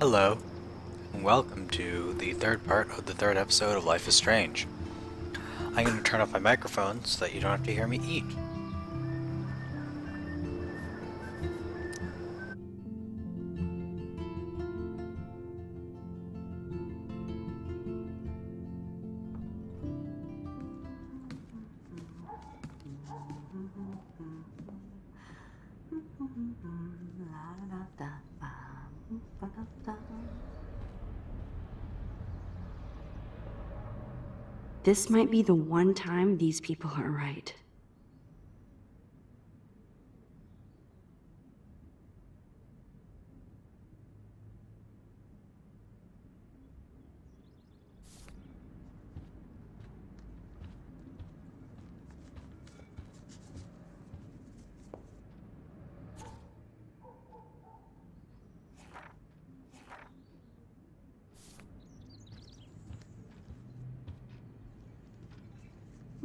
Hello, and welcome to the third part of the third episode of Life is Strange. I'm going to turn off my microphone so that you don't have to hear me eat. This might be the one time these people are right.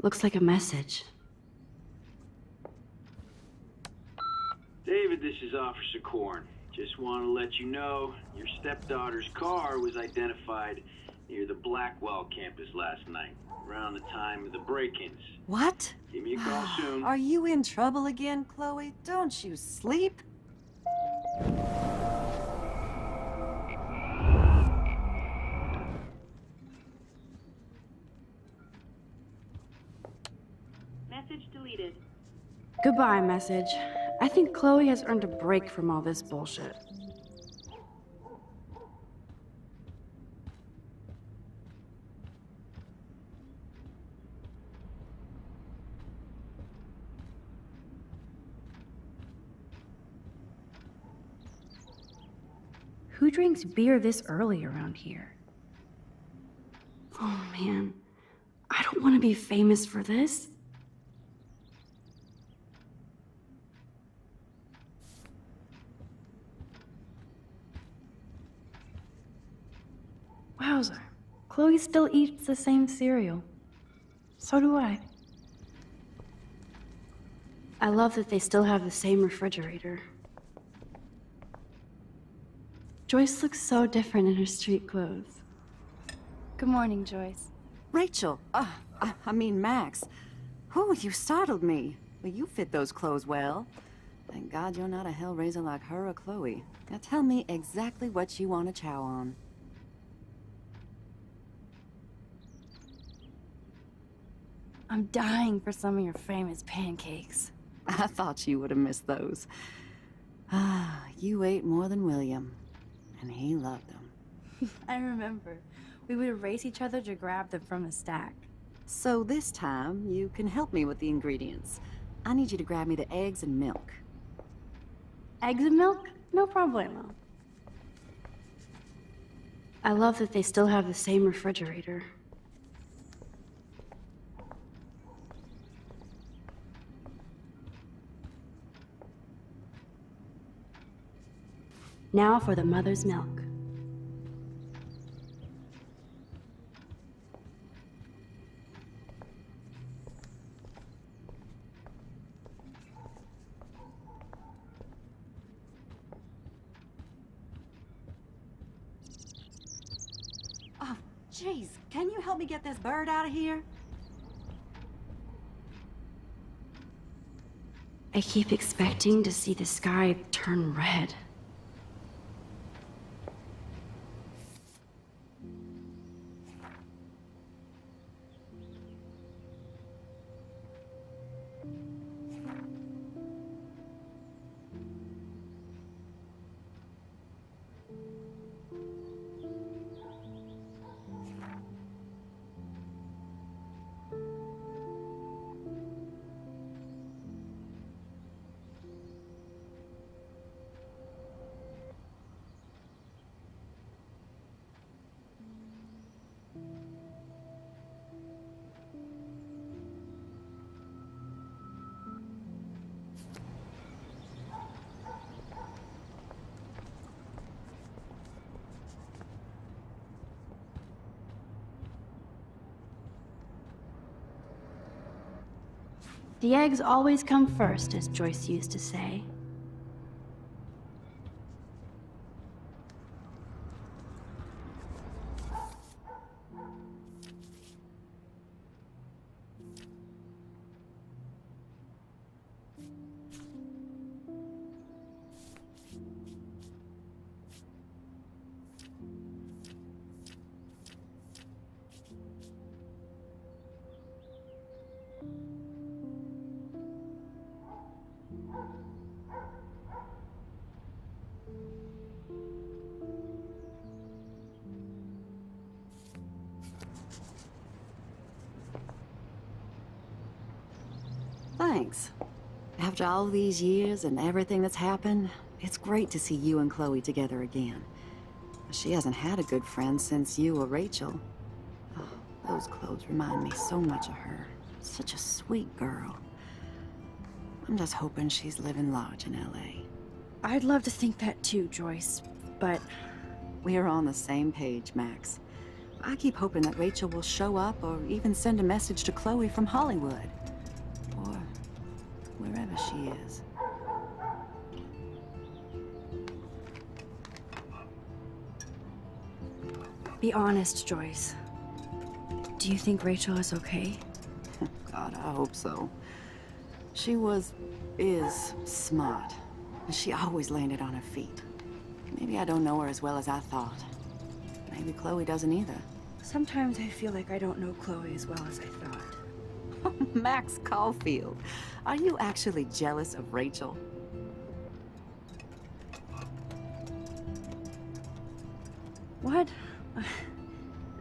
Looks like a message. David, this is Officer Korn. Just want to let you know your stepdaughter's car was identified near the Blackwell campus last night, around the time of the break-ins. What? Give me a call soon. Are you in trouble again, Chloe? Don't you sleep? Message deleted. Goodbye, message. I think Chloe has earned a break from all this bullshit. Who drinks beer this early around here? Oh man, I don't want to be famous for this. Wowzer, Chloe still eats the same cereal. So do I. I love that they still have the same refrigerator. Joyce looks so different in her street clothes. Good morning, Joyce. Rachel, I mean Max. Oh, you startled me. Well, you fit those clothes well. Thank God you're not a hellraiser like her or Chloe. Now tell me exactly what you want to chow on. I'm dying for some of your famous pancakes. I thought you would have missed those. Ah, you ate more than William, and he loved them. I remember. We would race each other to grab them from the stack. So this time, you can help me with the ingredients. I need you to grab me the eggs and milk. Eggs and milk? No problemo. I love that they still have the same refrigerator. Now for the mother's milk. Oh, jeez, can you help me get this bird out of here? I keep expecting to see the sky turn red. The eggs always come first, as Joyce used to say. thanks. After all these years and everything that's happened, it's great to see you and Chloe together again. She hasn't had a good friend since you or Rachel. Oh, those clothes remind me so much of her. Such a sweet girl. I'm just hoping she's living large in LA. I'd love to think that too, Joyce, but... We're on the same page, Max. I keep hoping that Rachel will show up or even send a message to Chloe from Hollywood. Or wherever she is. Be honest, Joyce. Do you think Rachel is okay? God, I hope so. She is smart. She always landed on her feet. Maybe I don't know her as well as I thought. Maybe Chloe doesn't either. Sometimes I feel like I don't know Chloe as well as I thought. Max Caulfield, are you actually jealous of Rachel? What?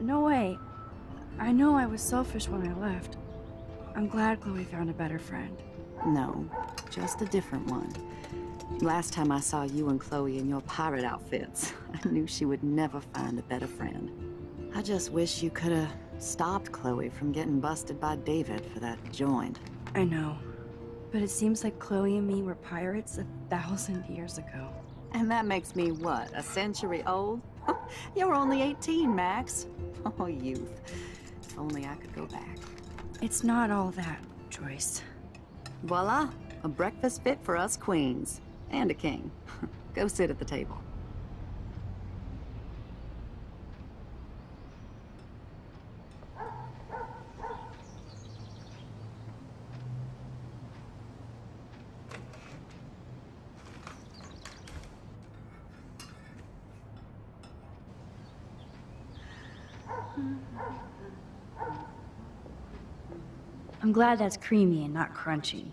No way. I know I was selfish when I left. I'm glad Chloe found a better friend. No, just a different one. Last time I saw you and Chloe in your pirate outfits, I knew she would never find a better friend. I just wish you could have stopped Chloe from getting busted by David for that joint. I know. But it seems like Chloe and me were pirates 1,000 years ago. And that makes me what, a century old? You're only 18, Max. Oh, youth. If only I could go back. It's not all that, Joyce. Voila, a breakfast fit for us queens. And a king. Go sit at the table. I'm glad that's creamy and not crunchy.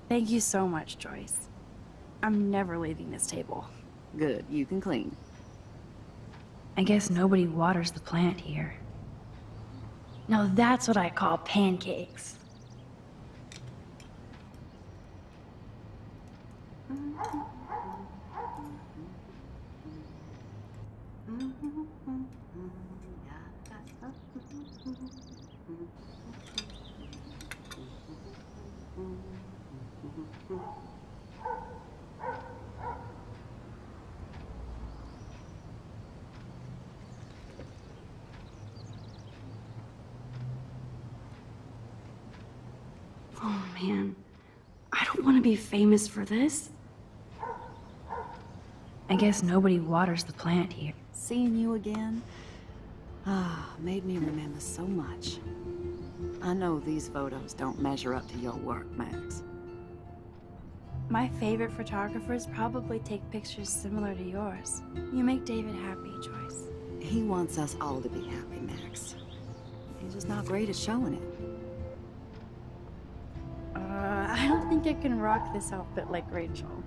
Thank you so much, Joyce. I'm never leaving this table. Good, you can clean. I guess nobody waters the plant here. Now that's what I call pancakes. Oh man, I don't want to be famous for this. I guess nobody waters the plant here. Seeing you again, made me remember so much. I know these photos don't measure up to your work, Max. My favorite photographers probably take pictures similar to yours. You make David happy, Joyce. He wants us all to be happy, Max. He's just not great at showing it. I don't think I can rock this outfit like Rachel.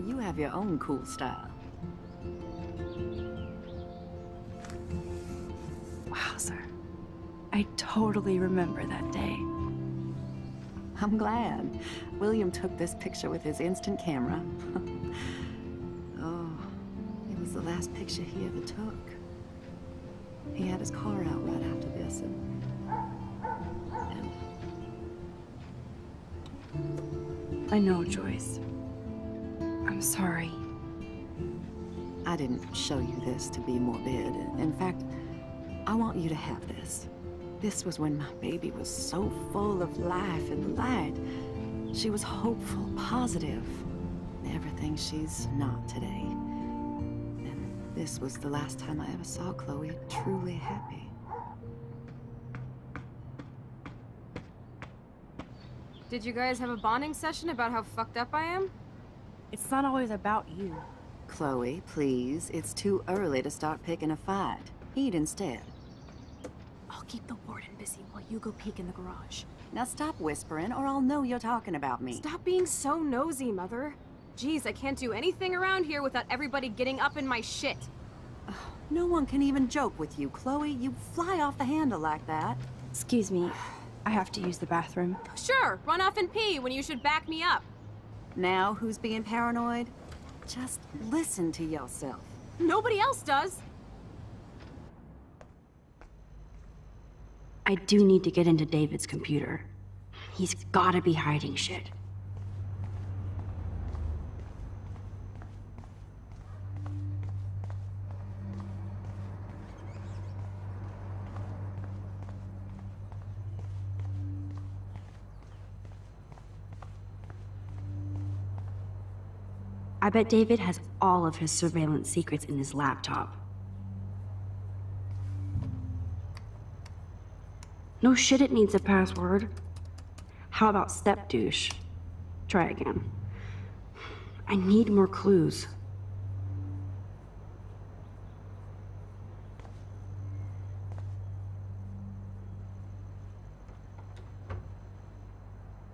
You have your own cool style. Wowzer. I totally remember that day. I'm glad. William took this picture with his instant camera. Oh, it was the last picture he ever took. He had his car out right after this, and I know, Joyce. I'm sorry. I didn't show you this to be morbid. In fact, I want you to have this. This was when my baby was so full of life and light. She was hopeful, positive. Everything she's not today. And this was the last time I ever saw Chloe truly happy. Did you guys have a bonding session about how fucked up I am? It's not always about you. Chloe, please. It's too early to start picking a fight. Eat instead. I'll keep the warden busy while you go peek in the garage. Now stop whispering, or I'll know you're talking about me. Stop being so nosy, Mother. Jeez, I can't do anything around here without everybody getting up in my shit. No one can even joke with you, Chloe. You fly off the handle like that. Excuse me, I have to use the bathroom. Sure, run off and pee when you should back me up. Now who's being paranoid? Just listen to yourself. Nobody else does. I do need to get into David's computer. He's gotta be hiding shit. I bet David has all of his surveillance secrets in his laptop. No shit, it needs a password. How about step douche? Try again. I need more clues.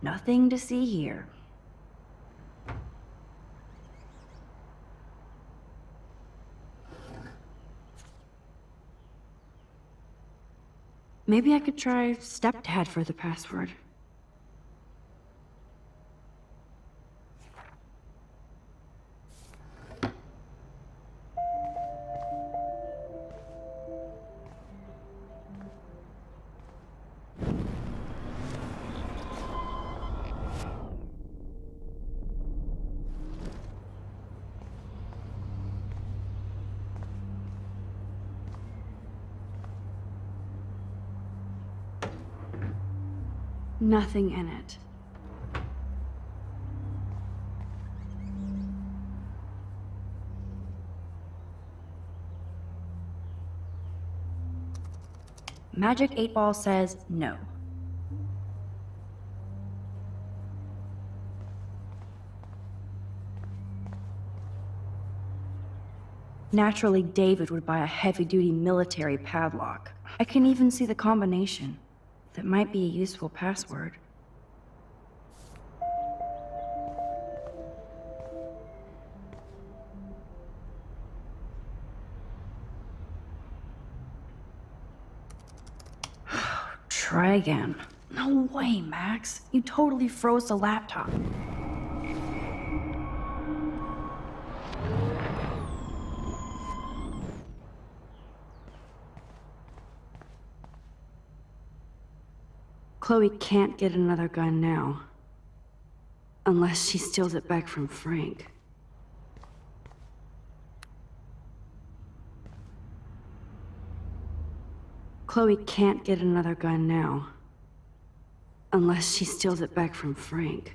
Nothing to see here. Maybe I could try stepdad for the password. Nothing in it. Magic 8 Ball says no. Naturally, David would buy a heavy-duty military padlock. I can even see the combination. That might be a useful password. Try again. No way, Max. You totally froze the laptop. Chloe can't get another gun now. Unless she steals it back from Frank. Chloe can't get another gun now. Unless she steals it back from Frank.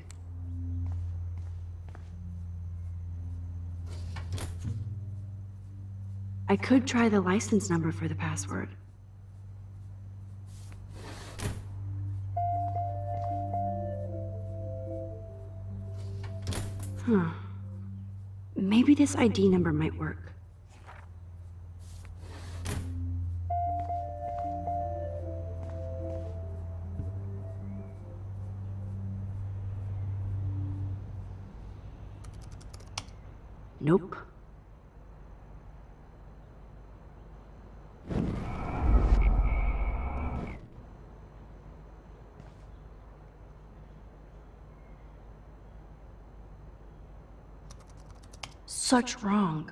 I could try the license number for the password. Huh. Maybe this ID number might work. Nope. Such wrong.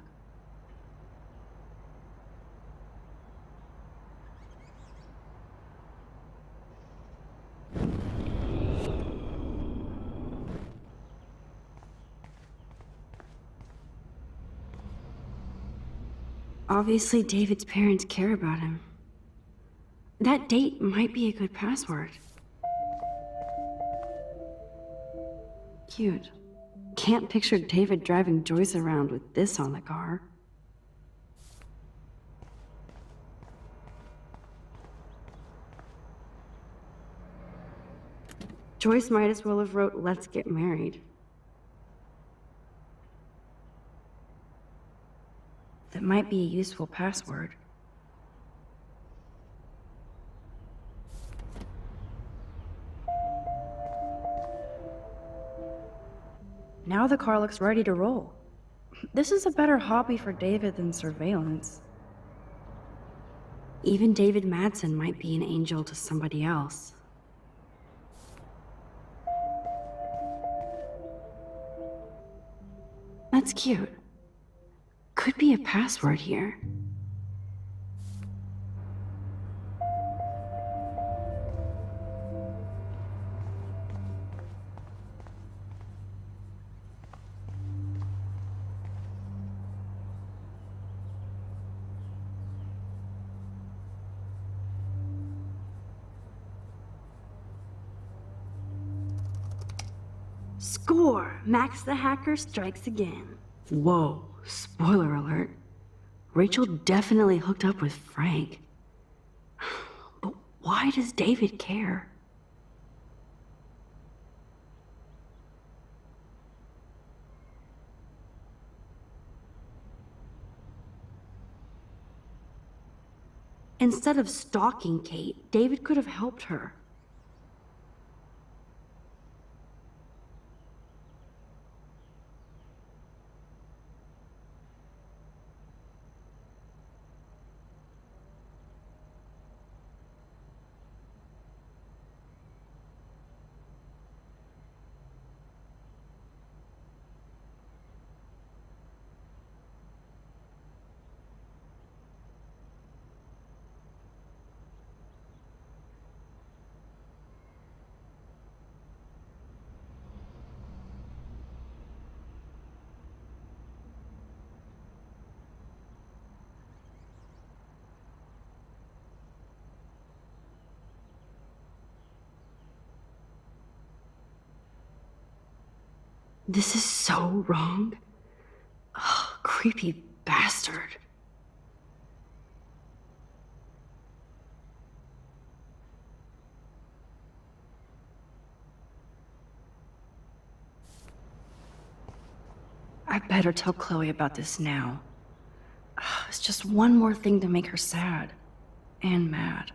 Obviously, David's parents care about him. That date might be a good password. Cute. Can't picture David driving Joyce around with this on the car. Joyce might as well have wrote, "Let's get married." That might be a useful password. Now the car looks ready to roll. This is a better hobby for David than surveillance. Even David Madsen might be an angel to somebody else. That's cute. Could be a password here. Score! Max the hacker strikes again. Whoa, spoiler alert. Rachel definitely hooked up with Frank. But why does David care? Instead of stalking Kate, David could have helped her. This is so wrong. Ugh, creepy bastard. I better tell Chloe about this now. Ugh, it's just one more thing to make her sad. And mad.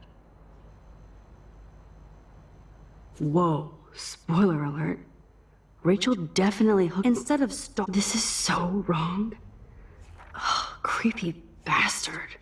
Whoa, spoiler alert. Rachel definitely hooked. Instead of this is so wrong. Ugh, creepy bastard.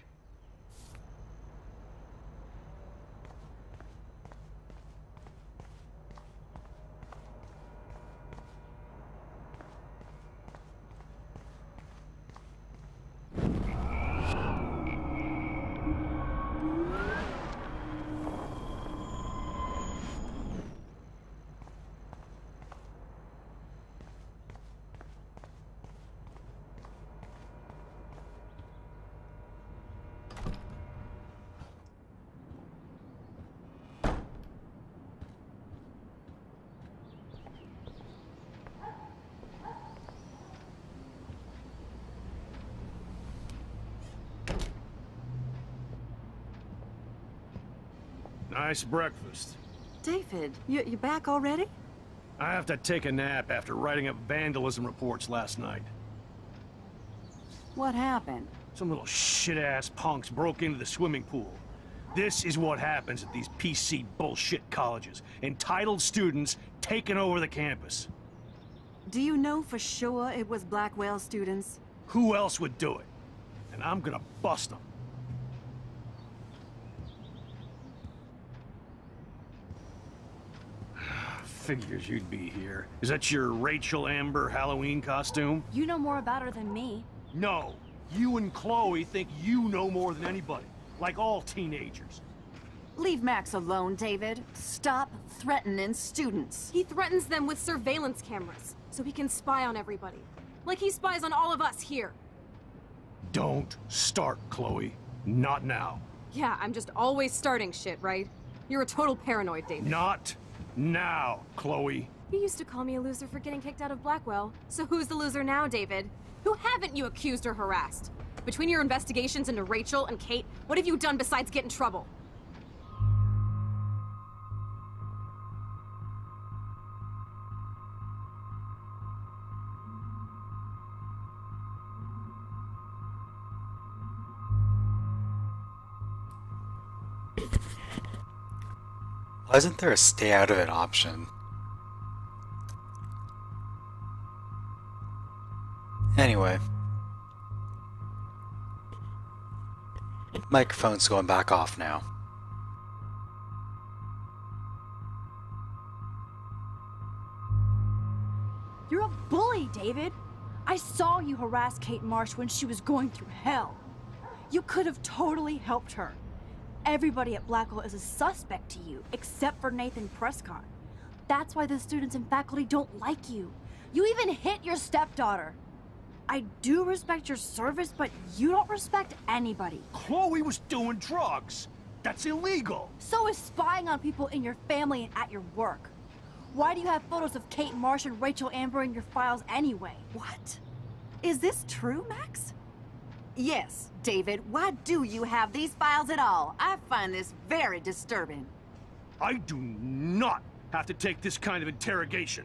Nice breakfast. David, you back already? I have to take a nap after writing up vandalism reports last night. What happened? Some little shit-ass punks broke into the swimming pool. This is what happens at these PC bullshit colleges. Entitled students taking over the campus. Do you know for sure it was Blackwell students? Who else would do it? And I'm gonna bust them. Figures you'd be here. Is that your Rachel Amber Halloween costume? You know more about her than me. No. You and Chloe think you know more than anybody. Like all teenagers. Leave Max alone, David. Stop threatening students. He threatens them with surveillance cameras, so he can spy on everybody. Like he spies on all of us here. Don't start, Chloe. Not now. Yeah, I'm just always starting shit, right? You're a total paranoid, David. Not now, Chloe. You used to call me a loser for getting kicked out of Blackwell. So who's the loser now, David? Who haven't you accused or harassed? Between your investigations into Rachel and Kate, what have you done besides get in trouble? Why isn't there a stay out of it option? Anyway. Microphone's going back off now. You're a bully, David. I saw you harass Kate Marsh when she was going through hell. You could have totally helped her. Everybody at Blackwell is a suspect to you, except for Nathan Prescott. That's why the students and faculty don't like you. You even hit your stepdaughter. I do respect your service, but you don't respect anybody. Chloe was doing drugs. That's illegal. So is spying on people in your family and at your work. Why do you have photos of Kate Marsh and Rachel Amber in your files anyway? What? Is this true, Max? Yes, David, why do you have these files at all? I find this very disturbing. I do not have to take this kind of interrogation.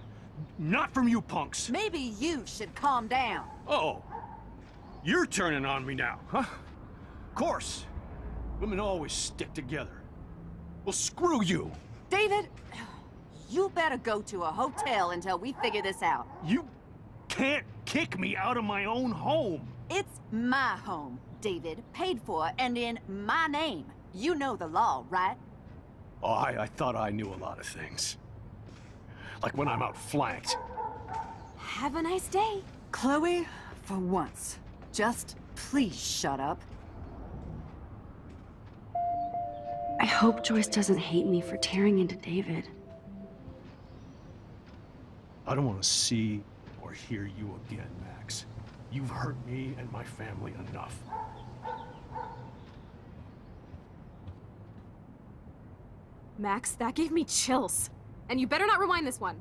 Not from you punks. Maybe you should calm down. Oh, you're turning on me now, huh? Of course. Women always stick together. Well, screw you. David, you better go to a hotel until we figure this out. You can't kick me out of my own home. It's my home, David, paid for and in my name. You know the law, right? Oh, I thought I knew a lot of things. Like when I'm outflanked. Have a nice day. Chloe, for once, just please shut up. I hope Joyce doesn't hate me for tearing into David. I don't want to see or hear you again, Max. You've hurt me and my family enough. Max, that gave me chills. And you better not rewind this one.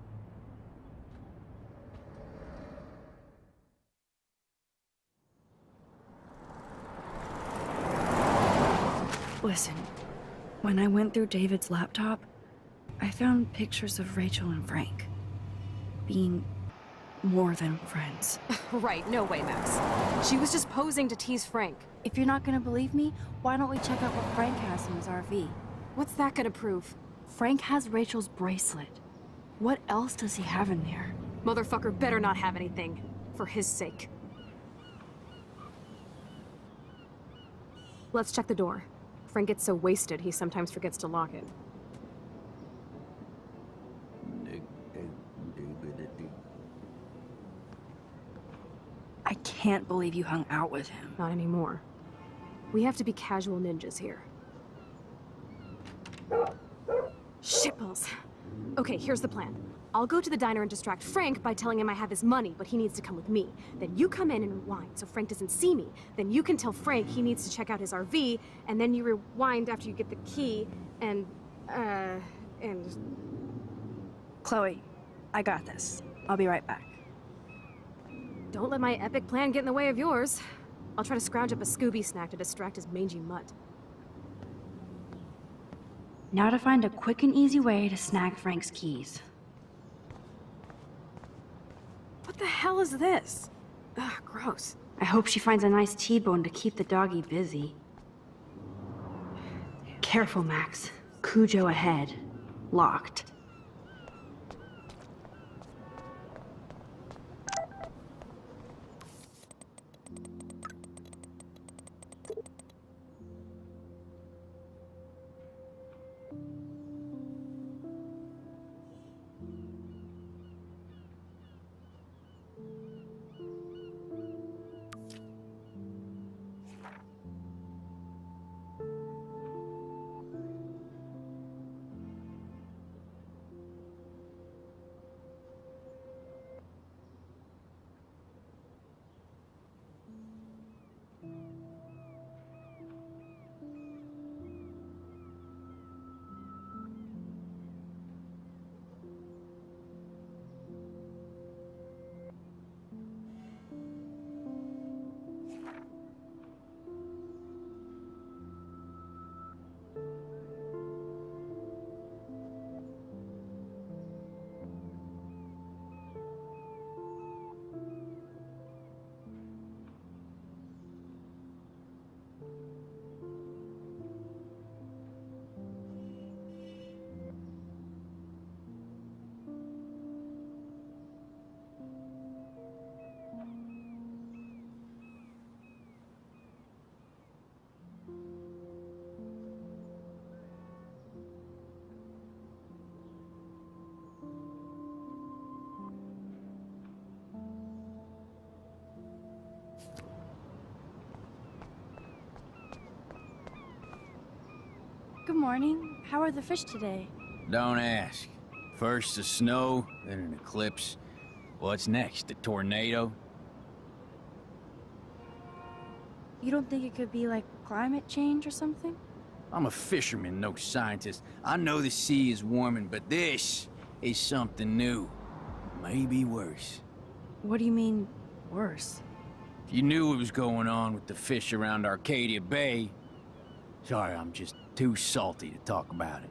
Listen, when I went through David's laptop, I found pictures of Rachel and Frank being more than friends. Right, no way, Max. She was just posing to tease Frank. If you're not gonna believe me, why don't we check out what Frank has in his RV? What's that gonna prove? Frank has Rachel's bracelet. What else does he have in there? Motherfucker better not have anything. For his sake. Let's check the door. Frank gets so wasted, he sometimes forgets to lock it. I can't believe you hung out with him. Not anymore. We have to be casual ninjas here. Shitballs. Okay, here's the plan. I'll go to the diner and distract Frank by telling him I have his money, but he needs to come with me. Then you come in and rewind so Frank doesn't see me. Then you can tell Frank he needs to check out his RV, and then you rewind after you get the key, and... Chloe, I got this. I'll be right back. Don't let my epic plan get in the way of yours. I'll try to scrounge up a Scooby snack to distract his mangy mutt. Now to find a quick and easy way to snag Frank's keys. What the hell is this? Ugh, gross. I hope she finds a nice T-bone to keep the doggy busy. Careful, Max. Cujo ahead. Locked. Good morning. How are the fish today? Don't ask. First the snow, then an eclipse. What's next, a tornado? You don't think it could be like climate change or something? I'm a fisherman, no scientist. I know the sea is warming, but this is something new. Maybe worse. What do you mean, worse? If you knew what was going on with the fish around Arcadia Bay... Sorry, I'm just too salty to talk about it.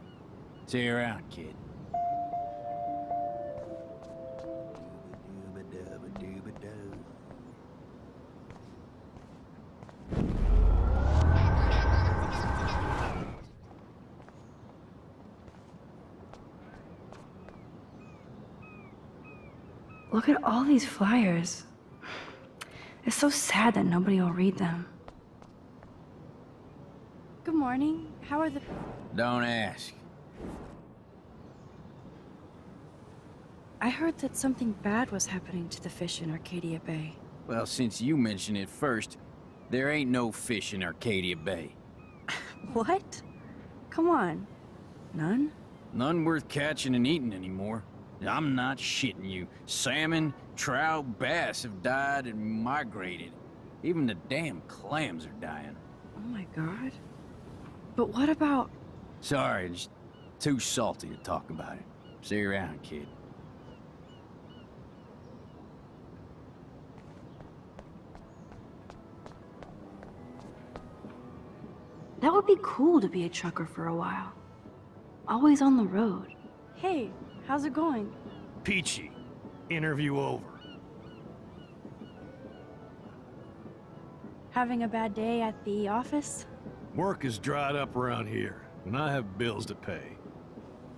See you around, kid. Look at all these flyers. It's so sad that nobody will read them. Good morning. How are the... Don't ask. I heard that something bad was happening to the fish in Arcadia Bay. Well, since you mentioned it first, there ain't no fish in Arcadia Bay. What? Come on. None? None worth catching and eating anymore. I'm not shitting you. Salmon, trout, bass have died and migrated. Even the damn clams are dying. Oh my god. But what about... Sorry, just too salty to talk about it. See you around, kid. That would be cool to be a trucker for a while. Always on the road. Hey, how's it going? Peachy. Interview over. Having a bad day at the office? Work is dried up around here, and I have bills to pay.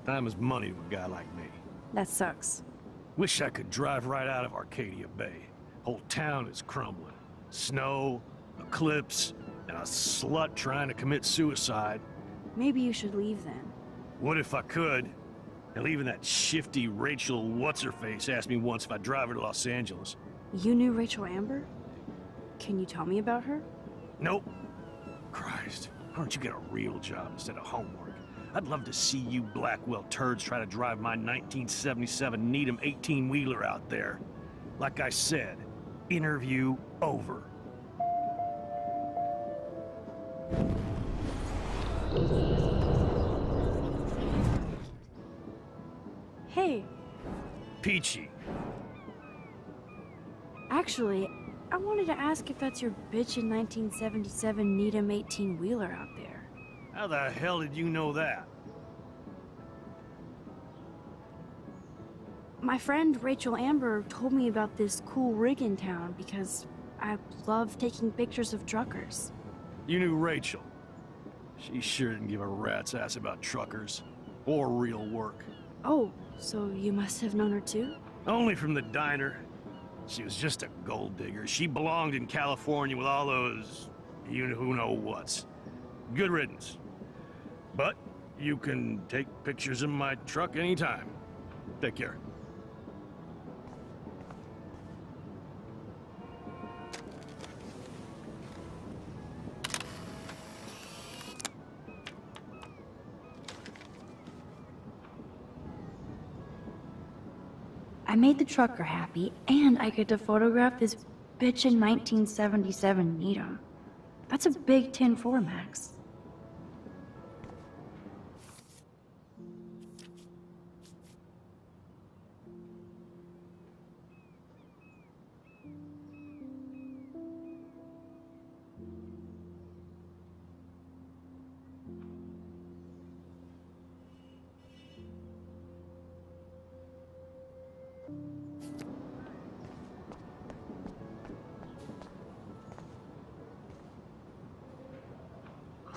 Time is money to a guy like me. That sucks. Wish I could drive right out of Arcadia Bay. Whole town is crumbling. Snow, eclipse, and a slut trying to commit suicide. Maybe you should leave then. What if I could? Hell, even that shifty Rachel What's-Her-Face asked me once if I'd drive her to Los Angeles. You knew Rachel Amber? Can you tell me about her? Nope. Christ, why don't you get a real job instead of homework? I'd love to see you Blackwell turds try to drive my 1977 Needham 18-wheeler out there. Like I said, interview over. Hey, Peachy. actually, I wanted to ask if that's your bitchin' 1977 Needham 18-wheeler out there. How the hell did you know that? My friend Rachel Amber told me about this cool rig in town because I love taking pictures of truckers. You knew Rachel. She sure didn't give a rat's ass about truckers. Or real work. Oh, so you must have known her too? Only from the diner. She was just a gold digger. She belonged in California with all those... you-know-who-know-whats. Good riddance. But you can take pictures of my truck anytime. Take care. I made the trucker happy, and I get to photograph this bitchin' 1977 Needham. That's a big 10-4, Max.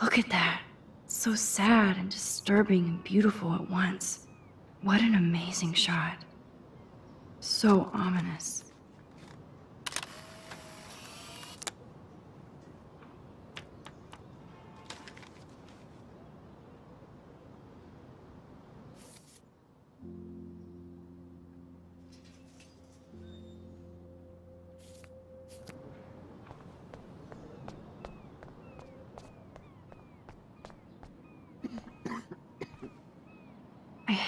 Look at that. So sad and disturbing and beautiful at once. What an amazing shot. So ominous.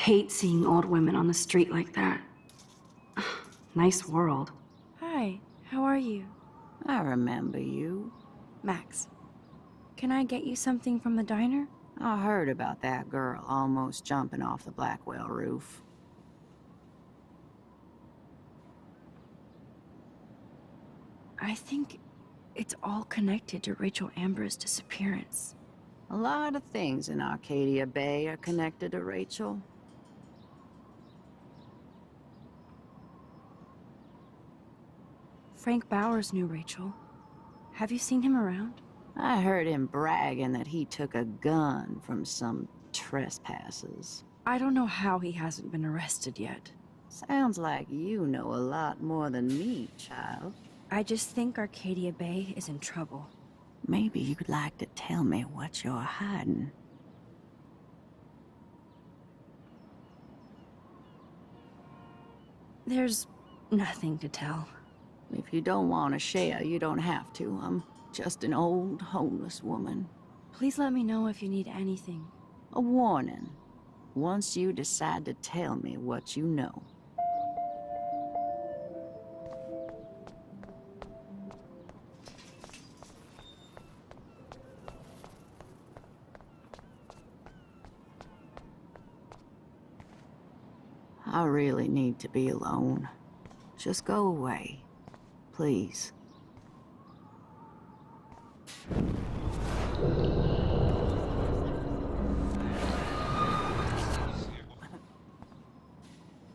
hate seeing old women on the street like that. Nice world. Hi, how are you? I remember you. Max, can I get you something from the diner? I heard about that girl almost jumping off the Blackwell roof. I think it's all connected to Rachel Amber's disappearance. A lot of things in Arcadia Bay are connected to Rachel. Frank Bowers knew Rachel. Have you seen him around? I heard him bragging that he took a gun from some trespassers. I don't know how he hasn't been arrested yet. Sounds like you know a lot more than me, child. I just think Arcadia Bay is in trouble. Maybe you'd like to tell me what you're hiding. There's nothing to tell. If you don't want to share, you don't have to. I'm just an old homeless woman. Please let me know if you need anything. A warning. Once you decide to tell me what you know. I really need to be alone. Just go away. Please.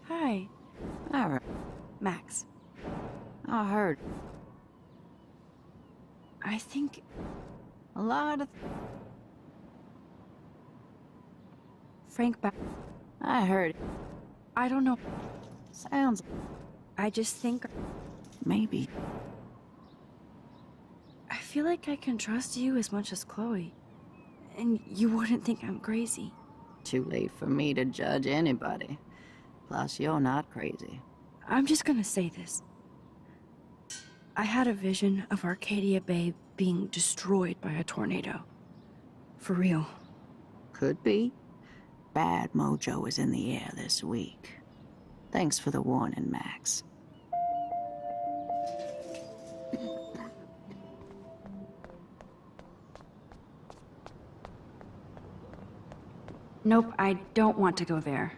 Hi, Max. I heard I think a lot of... Frank I heard... I don't know. Sounds... I just think Maybe. I feel like I can trust you as much as Chloe. And you wouldn't think I'm crazy. Too late for me to judge anybody. Plus, you're not crazy. I'm just gonna say this. I had a vision of Arcadia Bay being destroyed by a tornado. For real. Could be. Bad mojo is in the air this week. Thanks for the warning, Max. Nope, I don't want to go there.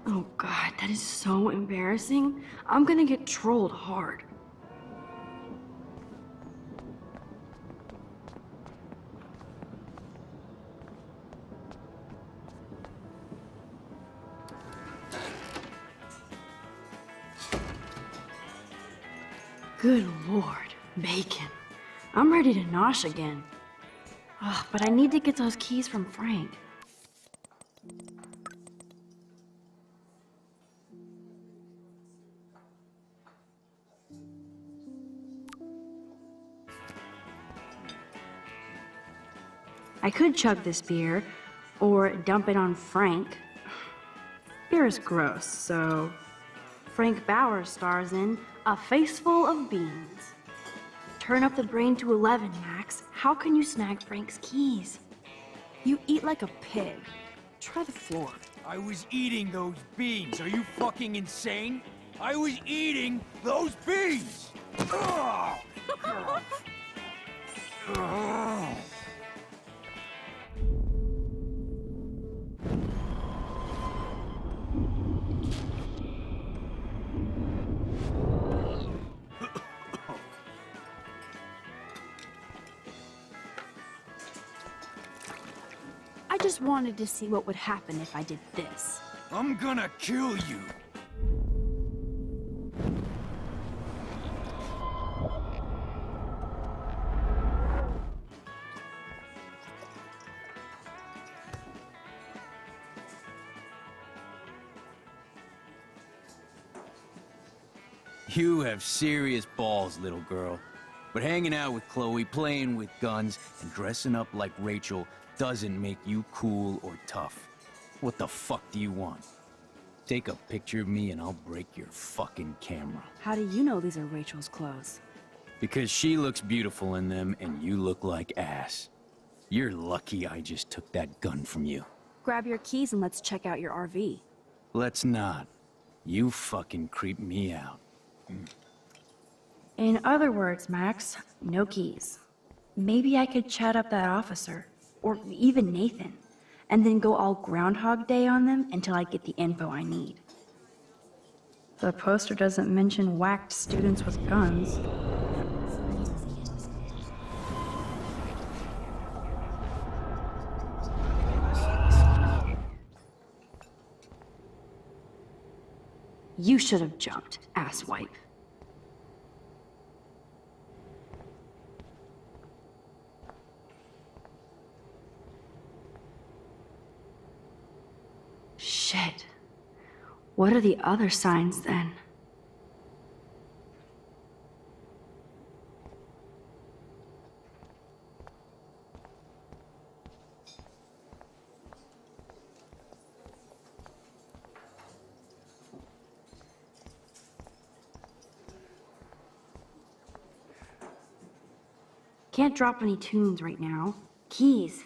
Oh god, that is so embarrassing. I'm gonna get trolled hard. Good lord, bacon. I'm ready to nosh again. Ugh, but I need to get those keys from Frank. I could chug this beer, or dump it on Frank. Beer is gross, so Frank Bowers stars in A Face Full of Beans. Turn up the brain to 11, Max. How can you snag Frank's keys? You eat like a pig. Try the floor. I was eating those beans. Are you fucking insane? I was eating those beans! Ugh! Ugh. I just wanted to see what would happen if I did this. I'm gonna kill you. You have serious balls, little girl. But hanging out with Chloe, playing with guns, and dressing up like Rachel doesn't make you cool or tough. What the fuck do you want? Take a picture of me and I'll break your fucking camera. How do you know these are Rachel's clothes? Because she looks beautiful in them and you look like ass. You're lucky I just took that gun from you. Grab your keys and let's check out your RV. Let's not. You fucking creep me out. In other words, Max, no keys. Maybe I could chat up that officer, or even Nathan, and then go all Groundhog Day on them until I get the info I need. The poster doesn't mention whacked students with guns. You should have jumped, asswipe. Shit. What are the other signs then? Can't drop any tunes right now. Keys.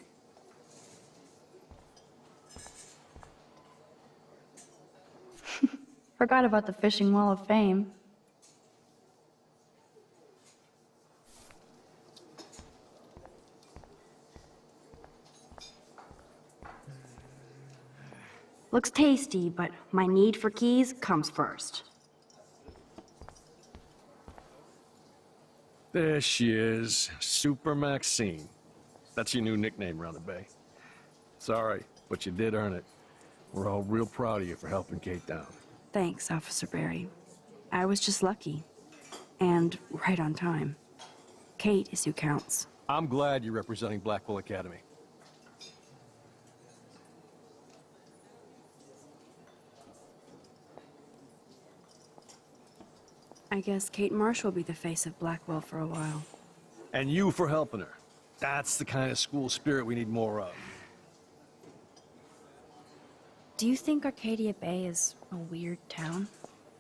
Forgot about the Fishing Wall of Fame. Looks tasty, but my need for keys comes first. There she is, Super Maxine. That's your new nickname around the bay. Sorry, but you did earn it. We're all real proud of you for helping Kate down. Thanks, Officer Barry. I was just lucky. And right on time. Kate is who counts. I'm glad you're representing Blackwell Academy. I guess Kate Marsh will be the face of Blackwell for a while. And you for helping her. That's the kind of school spirit we need more of. Do you think Arcadia Bay is a weird town?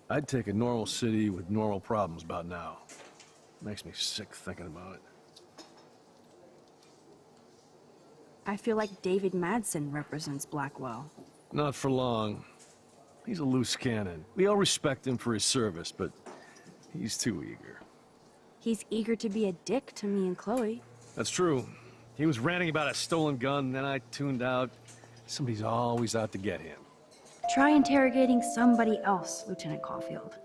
I'd take a normal city with normal problems about now. Makes me sick thinking about it. I feel like David Madsen represents Blackwell. Not for long. He's a loose cannon. We all respect him for his service, but he's too eager. He's eager to be a dick to me and Chloe. That's true. He was ranting about a stolen gun, and then I tuned out. Somebody's always out to get him. Try interrogating somebody else, Lieutenant Caulfield.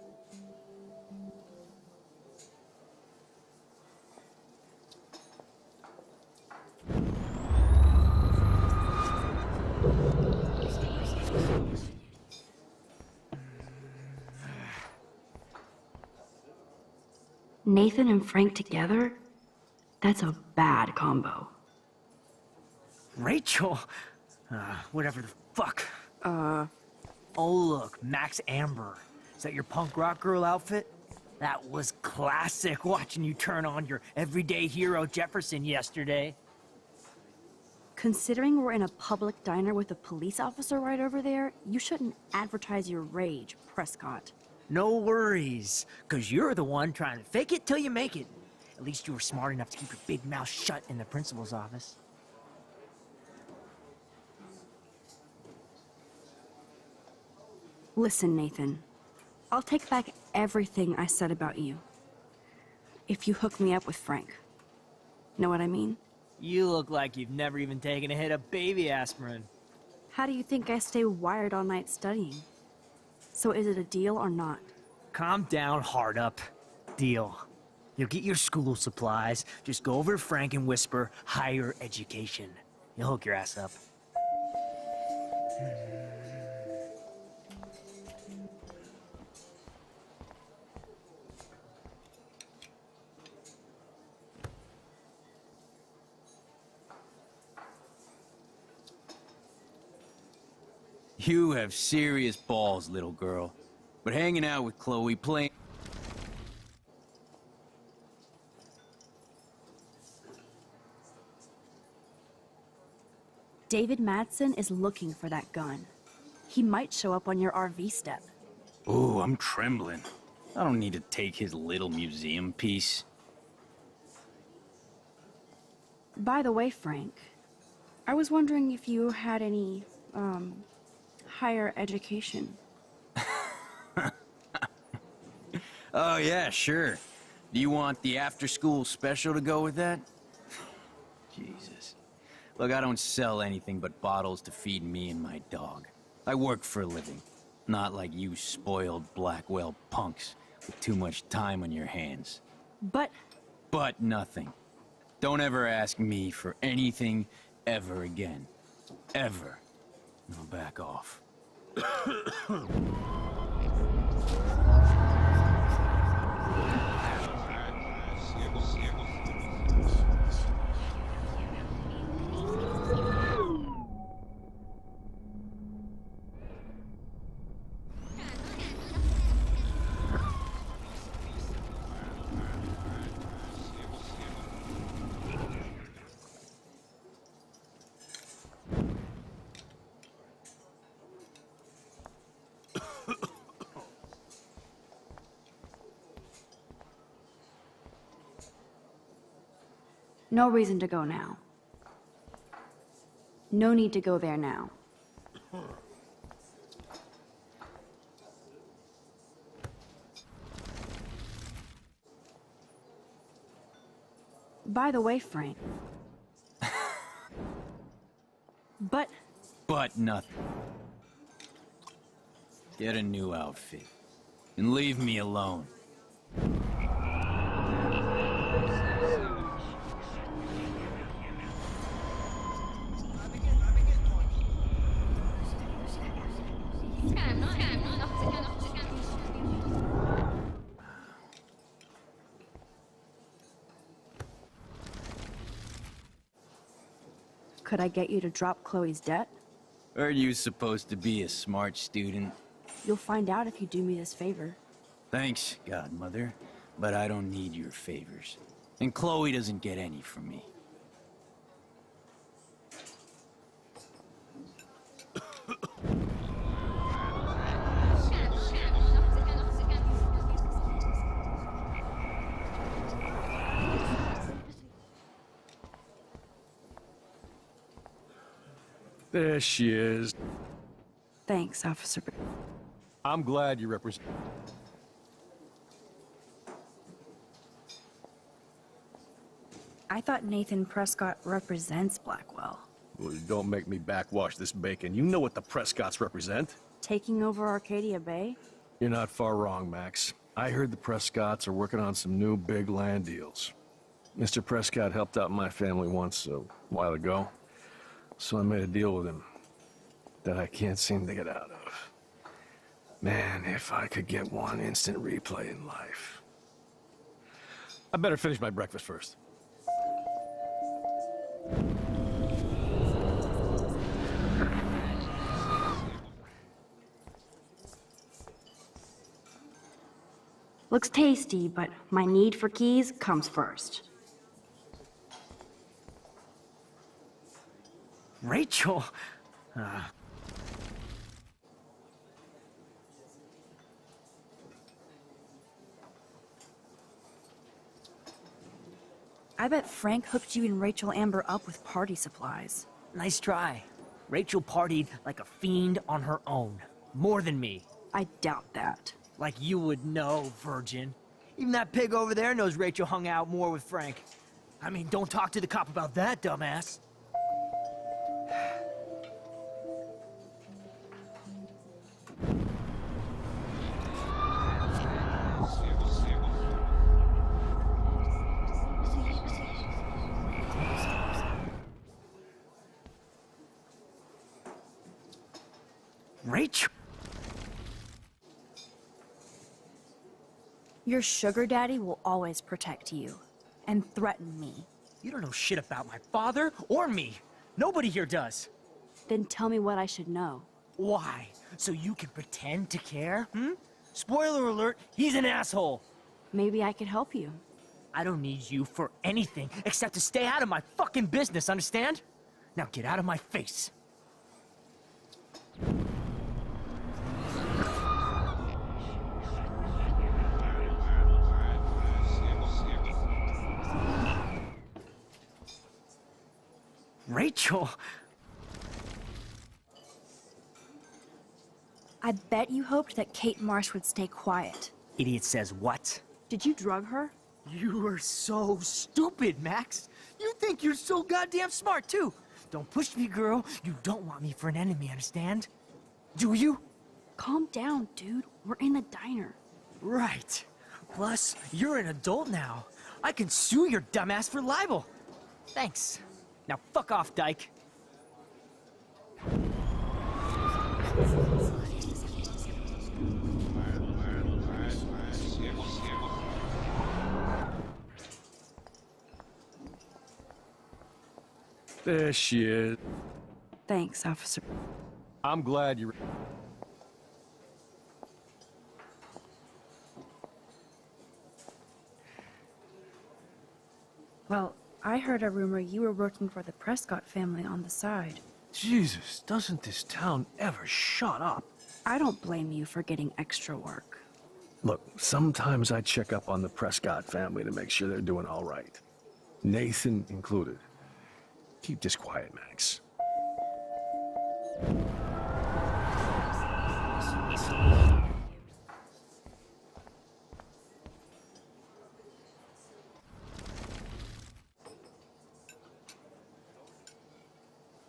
Nathan and Frank together? That's a bad combo. Rachel? Whatever the fuck. Oh, look, Max Amber. Is that your punk rock girl outfit? That was classic watching you turn on your everyday hero Jefferson yesterday. Considering we're in a public diner with a police officer right over there, you shouldn't advertise your rage, Prescott. No worries, because you're the one trying to fake it till you make it. At least you were smart enough to keep your big mouth shut in the principal's office. Listen, Nathan. I'll take back everything I said about you. If you hook me up with Frank. Know what I mean? You look like you've never even taken a hit of baby aspirin. How do you think I stay wired all night studying? So is it a deal or not? Calm down, hard up. Deal. You'll get your school supplies. Just go over to Frank and whisper higher education. You'll hook your ass up. You have serious balls, little girl. But hanging out with Chloe, playing... David Madsen is looking for that gun. He might show up on your RV step. Ooh, I'm trembling. I don't need to take his little museum piece. By the way, Frank, I was wondering if you had any, higher education. Oh, yeah, sure. Do you want the after-school special to go with that? Jesus. Look, I don't sell anything but bottles to feed me and my dog. I work for a living. Not like you spoiled Blackwell punks with too much time on your hands. But But nothing. Don't ever ask me for anything ever again. Ever. Now back off. No reason to go now. No need to go there now. By the way, Frank. but But nothing. Get a new outfit. And leave me alone. Could I get you to drop Chloe's debt? Are you supposed to be a smart student? You'll find out if you do me this favor. Thanks, Godmother, but I don't need your favors. And Chloe doesn't get any from me. There she is. Thanks, Officer. I'm glad you represent... I thought Nathan Prescott represents Blackwell. Well, don't make me backwash this bacon. You know what the Prescotts represent. Taking over Arcadia Bay? You're not far wrong, Max. I heard the Prescotts are working on some new big land deals. Mr. Prescott helped out my family once a while ago, so I made a deal with him that I can't seem to get out of. Man, if I could get one instant replay in life. I better finish my breakfast first. Looks tasty, but my need for keys comes first. Rachel? I bet Frank hooked you and Rachel Amber up with party supplies. Nice try. Rachel partied like a fiend on her own. More than me. I doubt that. Like you would know, virgin. Even that pig over there knows Rachel hung out more with Frank. I mean, don't talk to the cop about that, dumbass. Rachel? your sugar daddy will always protect you and threaten me. You don't know shit about my father or me. Nobody here does. Then tell me what I should know. Why? So you can pretend to care? Spoiler alert, he's an asshole. Maybe I could help you. I don't need you for anything except to stay out of my fucking business, understand? Now get out of my face. Rachel. I bet you hoped that Kate Marsh would stay quiet. Idiot says what? Did you drug her? You are so stupid, Max. You think you're so goddamn smart, too. Don't push me, girl. You don't want me for an enemy, understand? Do you? Calm down, dude. We're in the diner. Right. Plus, you're an adult now. I can sue your dumbass for libel. Thanks. Now fuck off, dyke. There she is. Thanks, officer. I'm glad you... Well, I heard a rumor you were working for the Prescott family on the side. Jesus, doesn't this town ever shut up? I don't blame you for getting extra work. Look, sometimes I check up on the Prescott family to make sure they're doing all right. Nathan included. Keep this quiet, Max.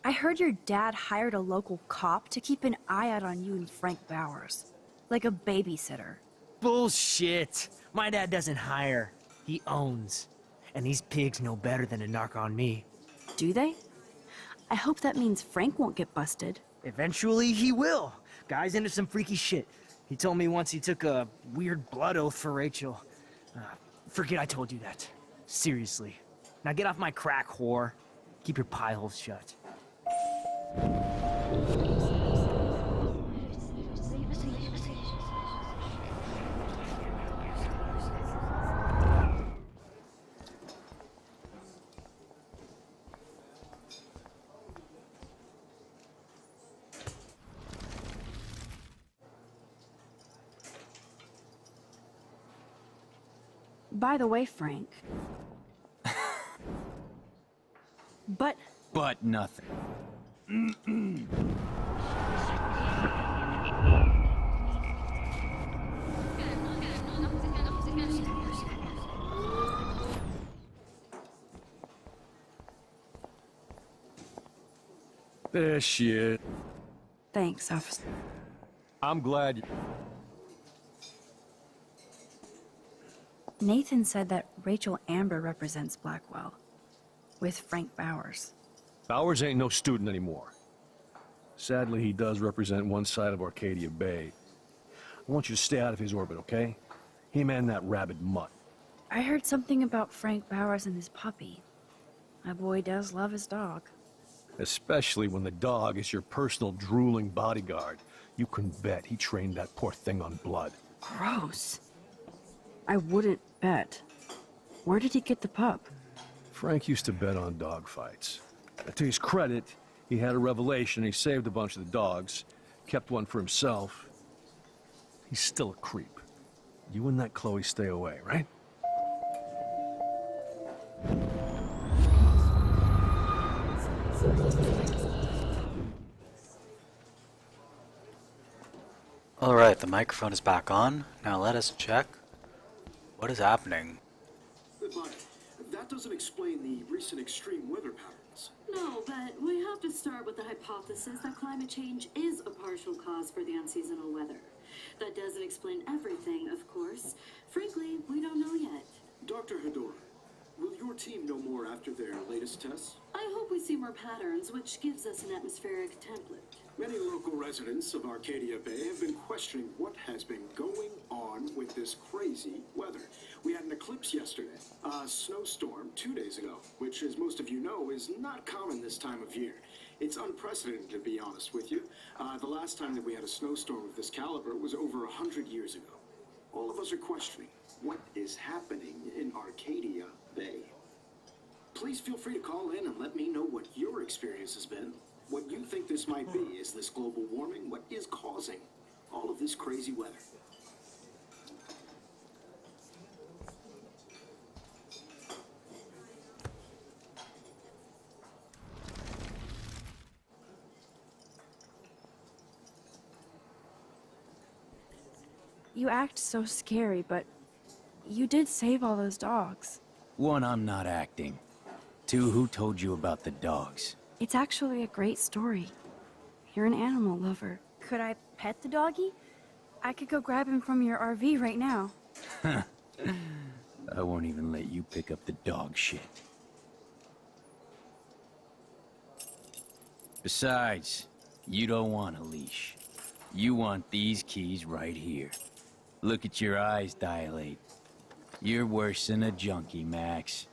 I heard your dad hired a local cop to keep an eye out on you and Frank Bowers. Like a babysitter. Bullshit. My dad doesn't hire. He owns. And these pigs know better than to narc on me. Do they? I hope that means Frank won't get busted. Eventually, he will. Guy's into some freaky shit. He told me once he took a weird blood oath for Rachel. Forget I told you that. Seriously. Now get off my crack, whore. Keep your pie holes shut. By the way, Frank. But nothing. There she is. Thanks, officer. I'm glad you... Nathan said that Rachel Amber represents Blackwell. With Frank Bowers. Bowers ain't no student anymore. Sadly, he does represent one side of Arcadia Bay. I want you to stay out of his orbit, okay? Him and that rabid mutt. I heard something about Frank Bowers and his puppy. My boy does love his dog. Especially when the dog is your personal drooling bodyguard. You can bet he trained that poor thing on blood. Gross. I wouldn't bet. Where did he get the pup? Frank used to bet on dog fights. To his credit, he had a revelation. He saved a bunch of the dogs, kept one for himself. He's still a creep. You and that Chloe stay away, right? Alright, the microphone is back on. Now let us check what is happening. But that doesn't explain the recent extreme weather patterns. No, but we have to start with the hypothesis that climate change is a partial cause for the unseasonal weather. That doesn't explain everything, of course. Frankly, we don't know yet. Dr. Hedora, will your team know more after their latest tests? I hope we see more patterns, which gives us an atmospheric template. Many local residents of Arcadia Bay have been questioning what has been going on with this crazy weather. We had an eclipse yesterday, a snowstorm 2 days ago, which, as most of you know, is not common this time of year. It's unprecedented, to be honest with you. The last time that we had a snowstorm of this caliber was over 100 years ago. All of us are questioning what is happening in Arcadia Bay. Please feel free to call in and let me know what your experience has been. What you think this might be. Is this global warming? What is causing all of this crazy weather? You act so scary, but you did save all those dogs. One, I'm not acting. Two, who told you about the dogs? It's actually a great story. You're an animal lover. Could I pet the doggy? I could go grab him from your RV right now. I won't even let you pick up the dog shit. Besides, you don't want a leash. You want these keys right here. Look at your eyes dilate. You're worse than a junkie, Max.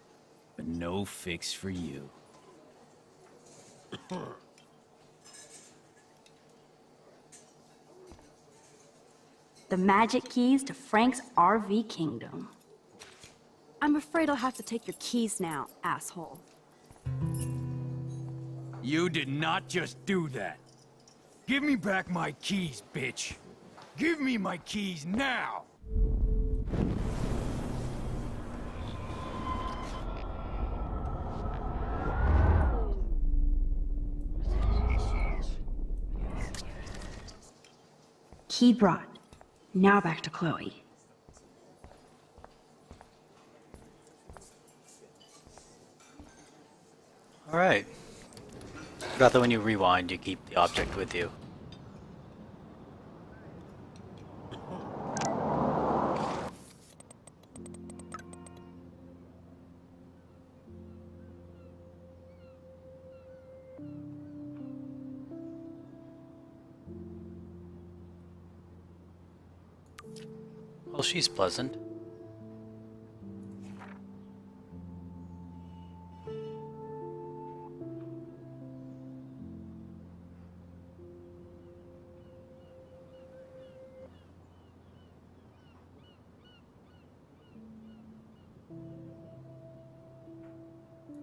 But no fix for you. The magic keys to Frank's RV kingdom. I'm afraid I'll have to take your keys now, asshole. You did not just do that. Give me back my keys, bitch. Give me my keys now! Key brought. Now back to Chloe. Alright. Forgot that when you rewind, you keep the object with you. Well, she's pleasant.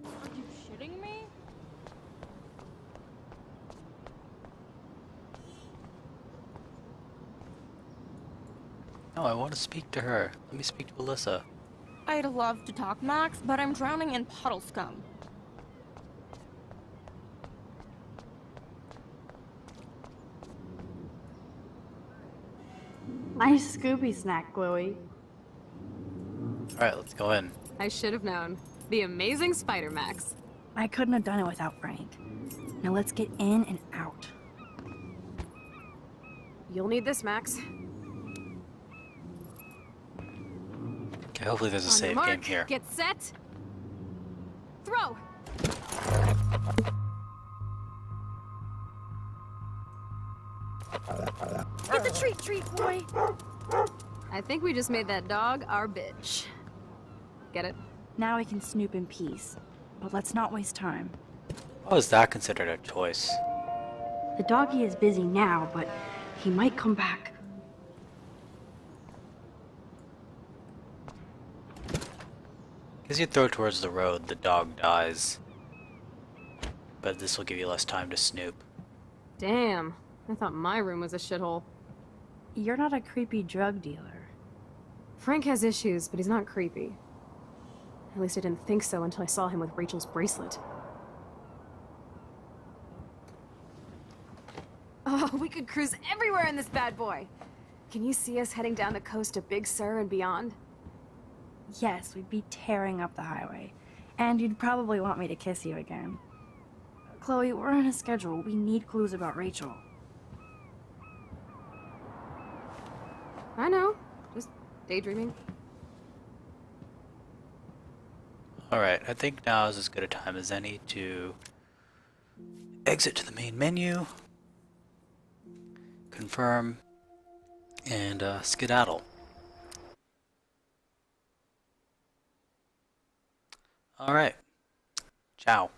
Are you shitting me? No, I want to speak to her. Let me speak to Alyssa. I'd love to talk, Max, but I'm drowning in puddle scum. Nice Scooby snack, Chloe. Alright, let's go in. I should have known. The amazing Spider Max. I couldn't have done it without Frank. Now let's get in and out. You'll need this, Max. Okay, hopefully there's a On your save mark, game here. Get set. Throw. Get the treat, boy! I think we just made that dog our bitch. Get it? Now we can snoop in peace. But let's not waste time. How is that considered a choice? The doggy is busy now, but he might come back. As you throw towards the road, the dog dies. But this will give you less time to snoop. Damn. I thought my room was a shithole. You're not a creepy drug dealer. Frank has issues, but he's not creepy. At least I didn't think so until I saw him with Rachel's bracelet. Oh, we could cruise everywhere in this bad boy! Can you see us heading down the coast to Big Sur and beyond? Yes, we'd be tearing up the highway. And you'd probably want me to kiss you again. Chloe, we're on a schedule. We need clues about Rachel. I know. Just daydreaming. Alright, I think now is as good a time as any to exit to the main menu, confirm, and skedaddle. Alright, ciao.